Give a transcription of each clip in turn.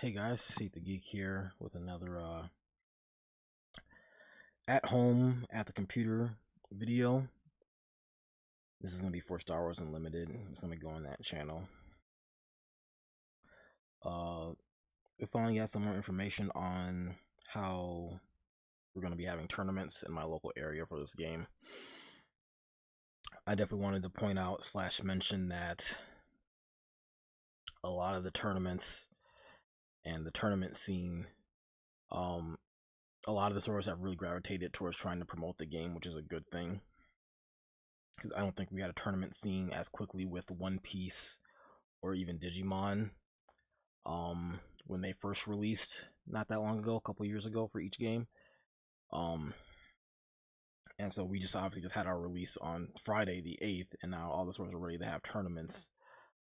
Hey guys, Seat the Geek here with another at home at the computer video. This is gonna be for Star Wars Unlimited. It's gonna go on that channel. We finally got some more information on how we're gonna be having tournaments in my local area for this game. I definitely wanted to point out / mention that a lot of the tournaments and the tournament scene, a lot of the stores have really gravitated towards trying to promote the game, which is a good thing. Because I don't think we had a tournament scene as quickly with One Piece or even Digimon when they first released not that long ago, a couple years ago for each game. And so we just obviously just had our release on Friday the 8th, and now all the stores are ready to have tournaments.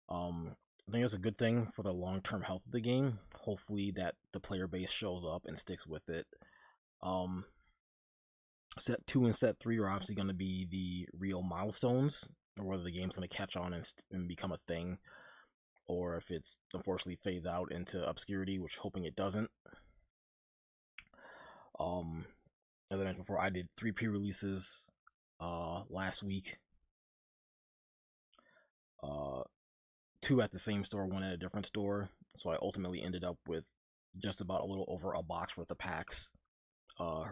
I think it's a good thing for the long-term health of the game. Hopefully that the player base shows up and sticks with it. Set 2 and set 3 are obviously going to be the real milestones, or whether the game's going to catch on and become a thing, or if it's unfortunately fades out into obscurity, which hoping it doesn't. As I mentioned before, I did 3 pre-releases last week. 2 at the same store, 1 at a different store. So I ultimately ended up with just about a little over a box worth of packs.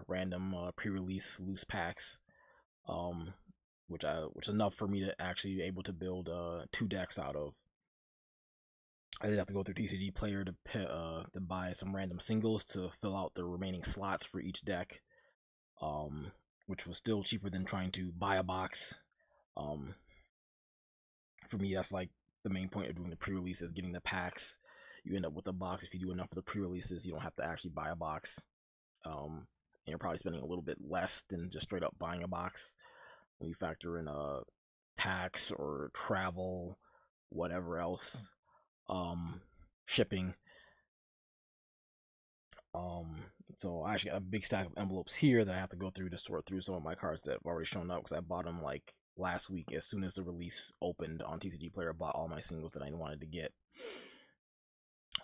Random pre-release loose packs, which is enough for me to actually be able to build 2 decks out of. I did have to go through TCG Player to buy some random singles to fill out the remaining slots for each deck, which was still cheaper than trying to buy a box. For me, that's like the main point of doing the pre-release is getting the packs. You end up with a box if you do enough of the pre-releases. You don't have to actually buy a box. And you're probably spending a little bit less than just straight up buying a box when you factor in tax or travel, whatever else, shipping. So I actually got a big stack of envelopes here that I have to go through to sort through some of my cards that have already shown up because I bought them like last week as soon as the release opened on TCG Player. I bought all my singles that I wanted to get.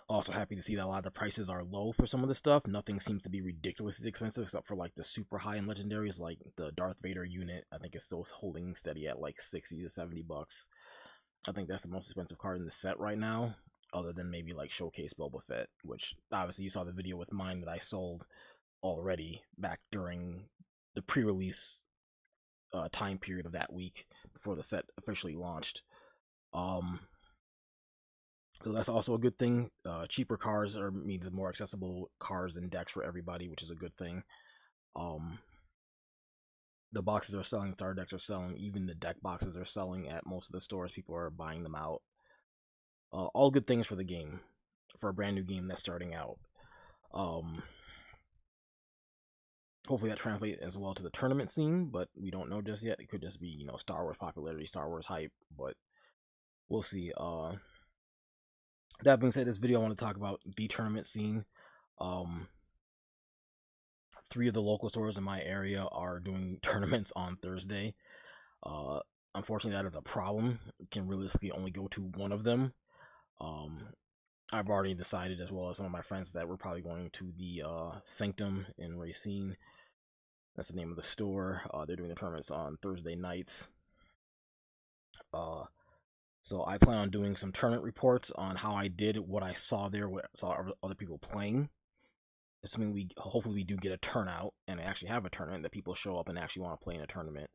Also happy to see that a lot of the prices are low for some of the stuff. Nothing seems to be ridiculously expensive except for like the super high end legendaries, like the Darth Vader unit. I think it's still holding steady at like 60 to 70 bucks. I think that's the most expensive card in the set right now, other than maybe like Showcase Boba Fett, which obviously you saw the video with mine that I sold already back during the pre-release time period of that week before the set officially launched. So that's also a good thing. Cheaper cars means more accessible cars and decks for everybody, which is a good thing. The boxes are selling, star decks are selling, even the deck boxes are selling at most of the stores. People are buying them out. All good things for the game, for a brand new game that's starting out. Hopefully that translates as well to the tournament scene, but we don't know just yet. It could just be, Star Wars popularity, Star Wars hype, but we'll see. That being said, this video I want to talk about the tournament scene. 3 of the local stores in my area are doing tournaments on Thursday. Unfortunately, that is a problem. You can realistically only go to one of them. I've already decided, as well as some of my friends, that we're probably going to the Sanctum in Racine. That's the name of the store. They're doing the tournaments on Thursday nights. So I plan on doing some tournament reports on how I did, what I saw there, what I saw other people playing. Assuming hopefully we do get a turnout and actually have a tournament that people show up and actually want to play in a tournament.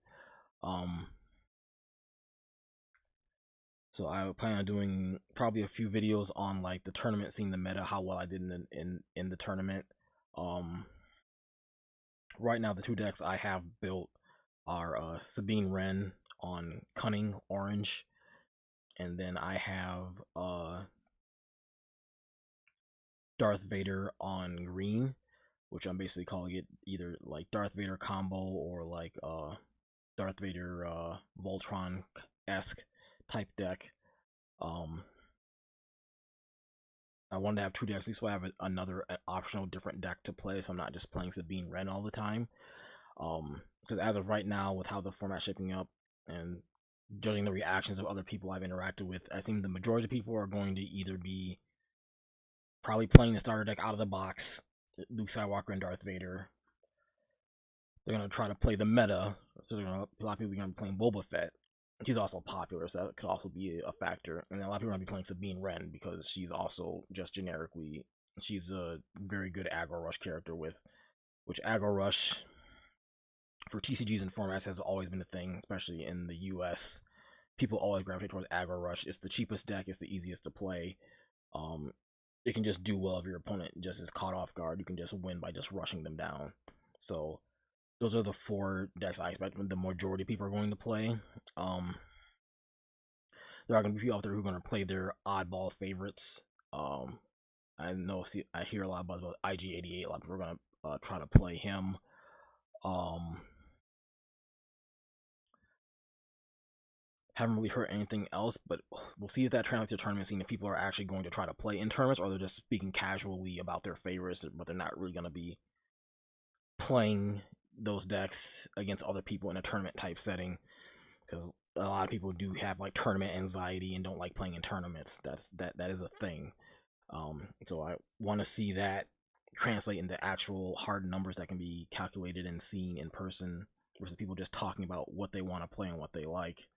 So I plan on doing probably a few videos on like the tournament scene, the meta, how well I did in the tournament. Right now the 2 decks I have built are Sabine Wren on Cunning Orange, and then I have Darth Vader on green, which I'm basically calling it either like Darth Vader combo or like Darth Vader Voltron-esque type deck. I wanted to have 2 decks, at least so I have another optional different deck to play, so I'm not just playing Sabine Wren all the time. Because as of right now, with how the format's shaping up and judging the reactions of other people I've interacted with, I think the majority of people are going to either be probably playing the starter deck out of the box, Luke Skywalker and Darth Vader. They're gonna try to play the meta, so a lot of people are gonna be playing Boba Fett. She's also popular, so that could also be a factor. And a lot of people are gonna be playing Sabine Wren because she's also just generically, she's a very good aggro rush character with, which aggro rush for TCGs and formats has always been a thing, especially in the US. People always gravitate towards aggro rush. It's the cheapest deck. It's the easiest to play. It can just do well if your opponent just is caught off guard. You can just win by just rushing them down. So those are the 4 decks I expect the majority of people are going to play. There are going to be people out there who are going to play their oddball favorites. I hear a lot about IG88. A lot of people are going to try to play him. Haven't really heard anything else, but we'll see if that translates to tournament scene. If people are actually going to try to play in tournaments, or they're just speaking casually about their favorites, but they're not really going to be playing those decks against other people in a tournament type setting, because a lot of people do have like tournament anxiety and don't like playing in tournaments. That is a thing. So I want to see that translate into actual hard numbers that can be calculated and seen in person versus people just talking about what they want to play and what they like.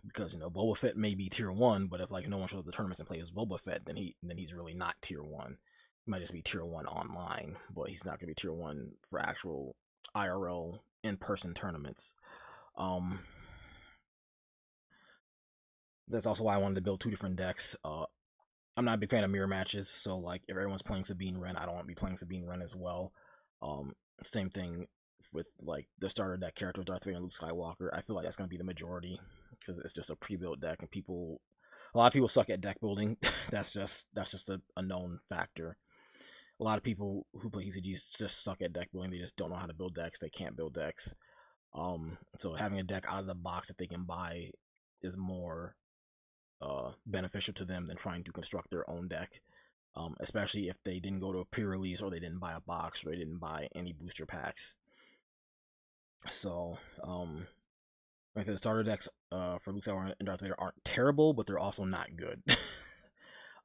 Because Boba Fett may be tier 1, but if like no one shows up at the tournaments and plays Boba Fett, then he's really not tier 1. He might just be tier 1 online, but he's not gonna be tier 1 for actual IRL in-person tournaments. That's also why I wanted to build 2 different decks. I'm not a big fan of mirror matches, so like if everyone's playing Sabine Wren, I don't want to be playing Sabine Wren as well. Same thing with like the starter deck character Darth Vader and Luke Skywalker. I feel like that's gonna be the majority because it's just a pre-built deck, and a lot of people suck at deck building. that's just a known factor. A lot of people who play ECGs just suck at deck building. They just don't know how to build decks. They can't build decks. So having a deck out of the box that they can buy is more beneficial to them than trying to construct their own deck. Especially if they didn't go to a pre-release, or they didn't buy a box, or they didn't buy any booster packs. So, like the starter decks for Luke Skywalker and Darth Vader aren't terrible, but they're also not good.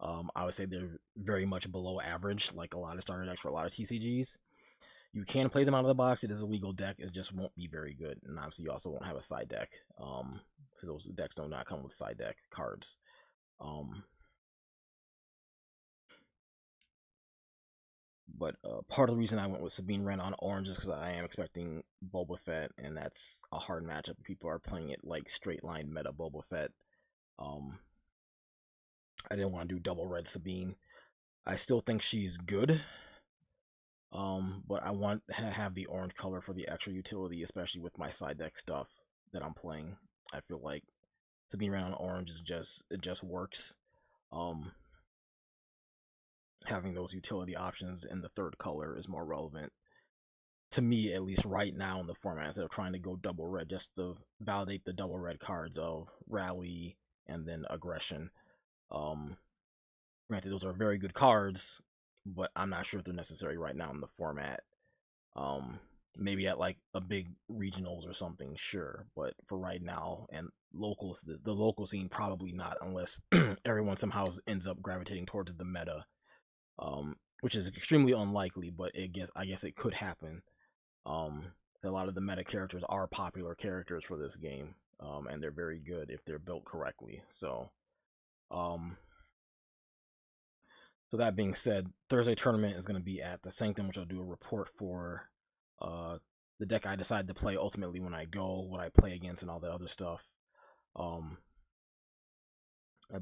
I would say they're very much below average, like a lot of starter decks for a lot of TCGs. You can play them out of the box. It is a legal deck. It just won't be very good. And obviously, you also won't have a side deck. So those decks do not come with side deck cards. But part of the reason I went with Sabine Wren on orange is because I am expecting Boba Fett, and that's a hard matchup. People are playing it like straight line meta Boba Fett. I didn't want to do double red Sabine. I still think she's good. But I want to have the orange color for the extra utility, especially with my side deck stuff that I'm playing. I feel like Sabine Wren on orange is it just works. Having those utility options in the 3rd color is more relevant to me, at least right now in the format, instead of trying to go double red just to validate the double red cards of Rally and then Aggression. Granted, those are very good cards, but I'm not sure if they're necessary right now in the format. Maybe at like a big regionals or something, sure, but for right now and locals, the local scene probably not, unless everyone somehow ends up gravitating towards the meta, which is extremely unlikely, but I guess it could happen. A lot of the meta characters are popular characters for this game, and they're very good if they're built correctly. So that being said, Thursday tournament is going to be at the Sanctum, which I'll do a report for the deck I decide to play ultimately when I go, what I play against, and all that other stuff. That'll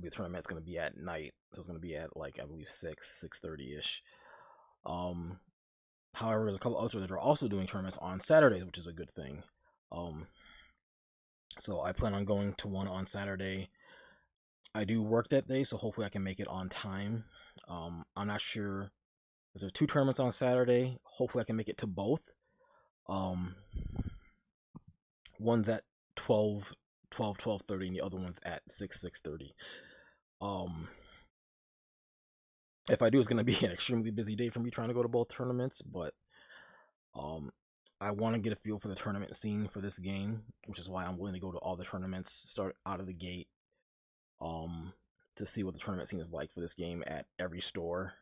be a tournament that's going to be at night, so it's going to be at like I believe 6:30ish. However, there's a couple others that are also doing tournaments on Saturdays, which is a good thing. So I plan on going to one on Saturday. I do work that day, so hopefully I can make it on time. I'm not sure. There's 2 tournaments on Saturday. Hopefully I can make it to both. One's at 12:30, and the other one's at 6:30. If I do, it's going to be an extremely busy day for me trying to go to both tournaments, but I want to get a feel for the tournament scene for this game, which is why I'm willing to go to all the tournaments, start out of the gate. to see what the tournament scene is like for this game at every store.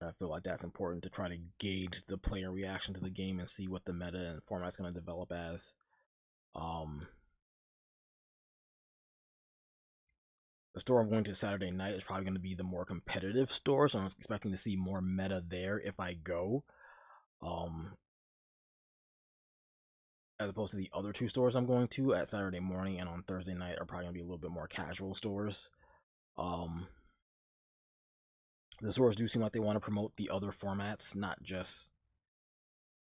I feel like that's important to try to gauge the player reaction to the game and see what the meta and format's going to develop as. The store I'm going to Saturday night is probably going to be the more competitive store, so I'm expecting to see more meta there if I go. As opposed to the other two stores I'm going to at Saturday morning and on Thursday night are probably going to be a little bit more casual stores. The stores do seem like they want to promote the other formats, not just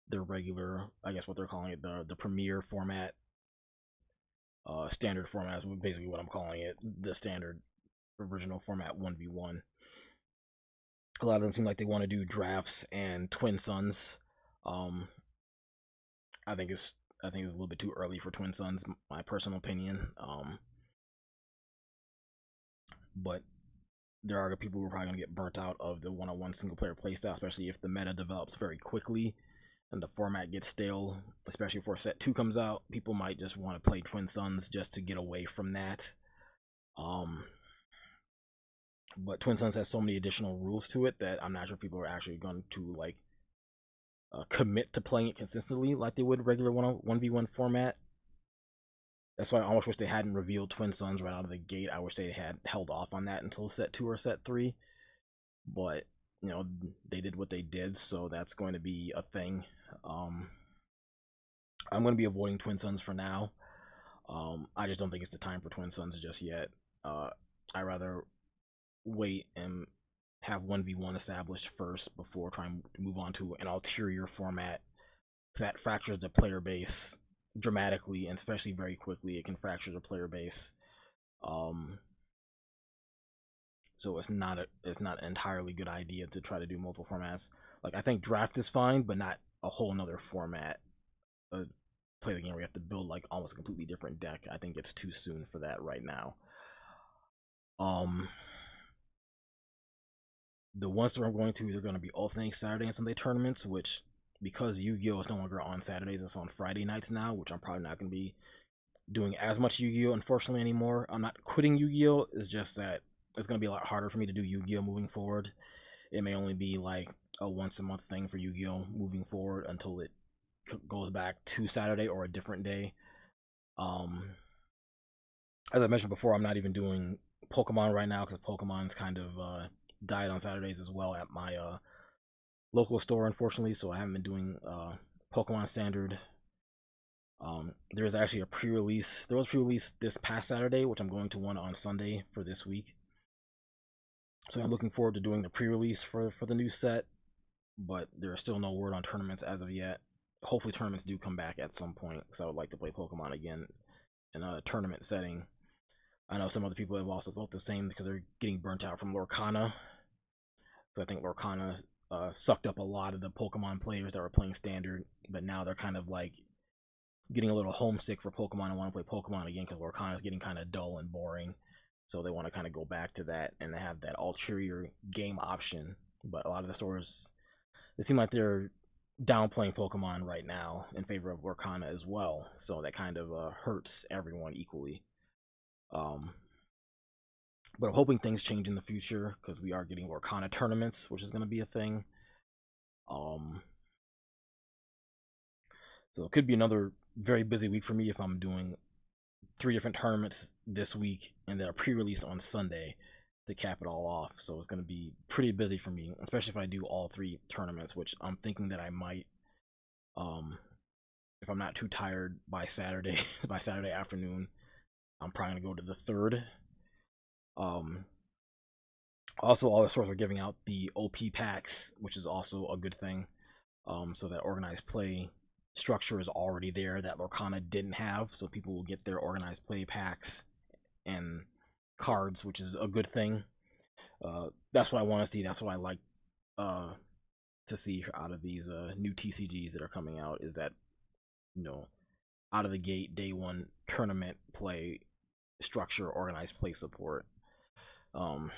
their regular, I guess what they're calling it, the premier format. Standard format is basically what I'm calling it, the standard original format 1v1. A lot of them seem like they want to do drafts and Twin Suns. I think it's a little bit too early for Twin Suns, my personal opinion. But there are people who are probably going to get burnt out of the one-on-one single-player playstyle, especially if the meta develops very quickly and the format gets stale, especially before Set 2 comes out. People might just want to play Twin Suns just to get away from that. But Twin Suns has so many additional rules to it that I'm not sure people are actually going to like commit to playing it consistently like they would regular 1v1 format. That's why I almost wish they hadn't revealed Twin Suns right out of the gate. I wish they had held off on that until Set 2 or Set 3. But, you know, they did what they did, so that's going to be a thing. I'm going to be avoiding Twin Suns for now. I just don't think it's the time for Twin Suns just yet. I'd rather wait and have 1v1 established first before trying to move on to an ulterior format. That fractures the player base dramatically, and especially very quickly. It can fracture the player base. So it's not an entirely good idea to try to do multiple formats. Like, I think draft is fine, but not a whole nother format. Play the game where you have to build like almost a completely different deck. I think it's too soon for that right now. The ones that I'm going to, they're going to be alternating Saturday and Sunday tournaments, which, because Yu-Gi-Oh! Is no longer on Saturdays, it's on Friday nights now, which I'm probably not going to be doing as much Yu-Gi-Oh! Unfortunately anymore. I'm not quitting Yu-Gi-Oh! It's just that it's going to be a lot harder for me to do Yu-Gi-Oh! Moving forward. It may only be like a once-a-month thing for Yu-Gi-Oh! Moving forward until it goes back to Saturday or a different day. As I mentioned before, I'm not even doing Pokemon right now because Pokemon's kind of died on Saturdays as well at my local store, unfortunately, so I haven't been doing Pokemon Standard. There was actually a pre-release. There was a pre-release this past Saturday, which I'm going to one on Sunday for this week. So I'm looking forward to doing the pre-release for the new set, but there is still no word on tournaments as of yet. Hopefully tournaments do come back at some point, because I would like to play Pokemon again in a tournament setting. I know some other people have also felt the same because they're getting burnt out from Lorcana. So I think Lorcana sucked up a lot of the Pokemon players that were playing Standard, but now they're kind of like getting a little homesick for Pokemon and want to play Pokemon again because Lorcana is getting kind of dull and boring. So they want to kind of go back to that and have that ulterior game option. But a lot of the stores, it seems like they're downplaying Pokemon right now in favor of Lorcana as well. So that kind of hurts everyone equally. But I'm hoping things change in the future because we are getting Lorcana tournaments, which is going to be a thing. So it could be another very busy week for me if I'm doing 3 different tournaments this week and then a pre-release on Sunday to cap it all off. So it's going to be pretty busy for me, especially if I do all 3 tournaments, which I'm thinking that I might. If I'm not too tired by Saturday, by Saturday afternoon, I'm probably going to go to the 3rd. Also, all the stores are giving out the OP packs, which is also a good thing. So that organized play structure is already there that Lorcana didn't have, so people will get their organized play packs and cards, which is a good thing. That's what I want to see. That's what I like to see out of these new TCGs that are coming out, is that, you know, out of the gate, day one tournament play structure, organized play support. I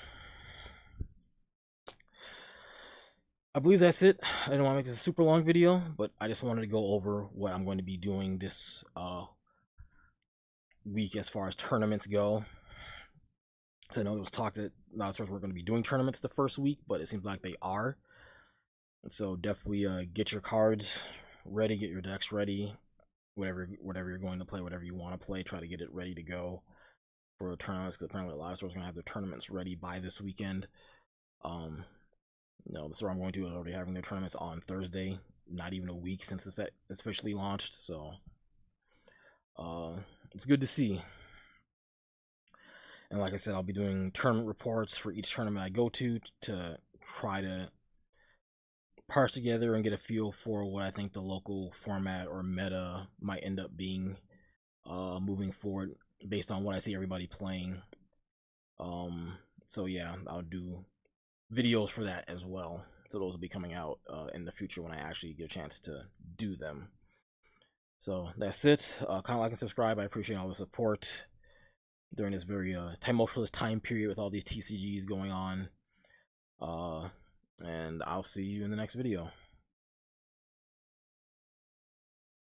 believe that's it. I don't want to make this a super long video, but I just wanted to go over what I'm going to be doing this week as far as tournaments go. So I know there was talk that a lot of stores were going to be doing tournaments the first week, but it seems like they are. So definitely get your cards ready, get your decks ready, whatever you're going to play, whatever you want to play, try to get it ready to go for tournaments, because apparently a lot of stores are going to have their tournaments ready by this weekend. The store I'm going to is already having their tournaments on Thursday, not even a week since the set is officially launched, so it's good to see. And like I said, I'll be doing tournament reports for each tournament I go to try to parse together and get a feel for what I think the local format or meta might end up being moving forward based on what I see everybody playing. So yeah, I'll do videos for that as well. So those will be coming out in the future when I actually get a chance to do them. So that's it. Comment, like, and subscribe. I appreciate all the support during this very tumultuous time period with all these TCGs going on. And I'll see you in the next video.